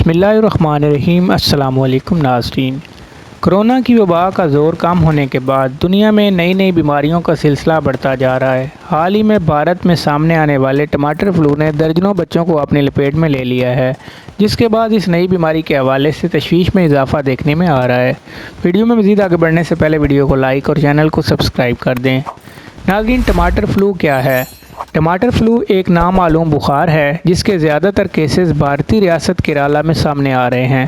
بسم اللہ الرحمن الرحیم۔ السلام علیکم ناظرین۔ کرونا کی وبا کا زور کم ہونے کے بعد دنیا میں نئی بیماریوں کا سلسلہ بڑھتا جا رہا ہے۔ حال ہی میں بھارت میں سامنے آنے والے ٹماٹر فلو نے درجنوں بچوں کو اپنی لپیٹ میں لے لیا ہے، جس کے بعد اس نئی بیماری کے حوالے سے تشویش میں اضافہ دیکھنے میں آ رہا ہے۔ ویڈیو میں مزید آگے بڑھنے سے پہلے ویڈیو کو لائک اور چینل کو سبسکرائب کر دیں۔ ناظرین، ٹماٹر فلو کیا ہے؟ ٹماٹر فلو ایک نامعلوم بخار ہے جس کے زیادہ تر کیسز بھارتی ریاست کیرالہ میں سامنے آ رہے ہیں۔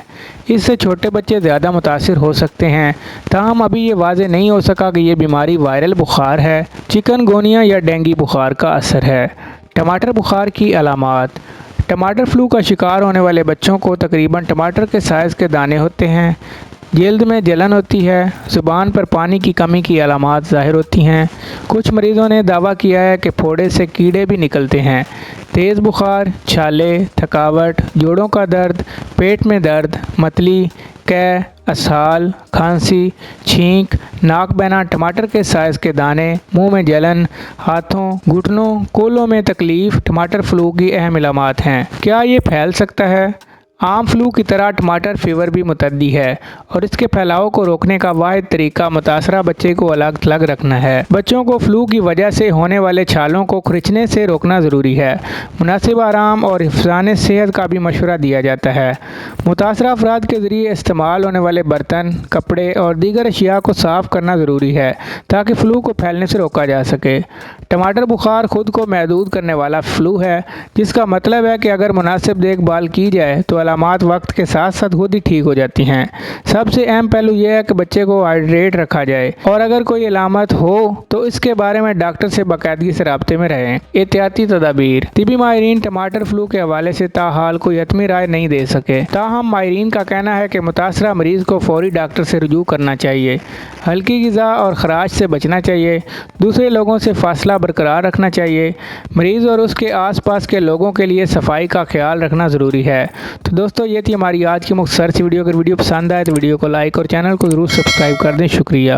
اس سے چھوٹے بچے زیادہ متاثر ہو سکتے ہیں، تاہم ابھی یہ واضح نہیں ہو سکا کہ یہ بیماری وائرل بخار ہے، چکن گونیا یا ڈینگی بخار کا اثر ہے۔ ٹماٹر بخار کی علامات۔ ٹماٹر فلو کا شکار ہونے والے بچوں کو تقریباً ٹماٹر کے سائز کے دانے ہوتے ہیں، جلد میں جلن ہوتی ہے، زبان پر پانی کی کمی کی علامات ظاہر ہوتی ہیں۔ کچھ مریضوں نے دعویٰ کیا ہے کہ پھوڑے سے کیڑے بھی نکلتے ہیں۔ تیز بخار، چھالے، تھکاوٹ، جوڑوں کا درد، پیٹ میں درد، متلی، قے، اسہال، کھانسی، چھینک، ناک بہنا، ٹماٹر کے سائز کے دانے، منہ میں جلن، ہاتھوں، گھٹنوں، کولوں میں تکلیف ٹماٹر فلو کی اہم علامات ہیں۔ کیا یہ پھیل سکتا ہے؟ عام فلو کی طرح ٹماٹر فیور بھی متعدی ہے اور اس کے پھیلاؤ کو روکنے کا واحد طریقہ متاثرہ بچے کو الگ تھلگ رکھنا ہے۔ بچوں کو فلو کی وجہ سے ہونے والے چھالوں کو کھرچنے سے روکنا ضروری ہے۔ مناسب آرام اور حفظان صحت کا بھی مشورہ دیا جاتا ہے۔ متاثرہ افراد کے ذریعے استعمال ہونے والے برتن، کپڑے اور دیگر اشیاء کو صاف کرنا ضروری ہے تاکہ فلو کو پھیلنے سے روکا جا سکے۔ ٹماٹر بخار خود کو محدود کرنے والا فلو ہے، جس کا مطلب ہے کہ اگر مناسب دیکھ بھال کی جائے تو علامات وقت کے ساتھ ساتھ خود ہی ٹھیک ہو جاتی ہیں۔ سب سے اہم پہلو یہ ہے کہ بچے کو ہائیڈریٹ رکھا جائے اور اگر کوئی علامت ہو تو اس کے بارے میں ڈاکٹر سے باقاعدگی سے رابطے میں رہیں۔ احتیاطی تدابیر۔ طبی ماہرین ٹماٹر فلو کے حوالے سے تاحال کوئی حتمی رائے نہیں دے سکے، تاہم ماہرین کا کہنا ہے کہ متاثرہ مریض کو فوری ڈاکٹر سے رجوع کرنا چاہیے، ہلکی غذا اور خراش سے بچنا چاہیے، دوسرے لوگوں سے فاصلہ برقرار رکھنا چاہیے، مریض اور اس کے آس پاس کے لوگوں کے لیے صفائی کا خیال رکھنا ضروری ہے۔ تو دوستو، یہ تھی ہماری آج کی مختصر سی ویڈیو۔ اگر ویڈیو پسند آئے تو ویڈیو کو لائک اور چینل کو ضرور سبسکرائب کر دیں۔ شکریہ۔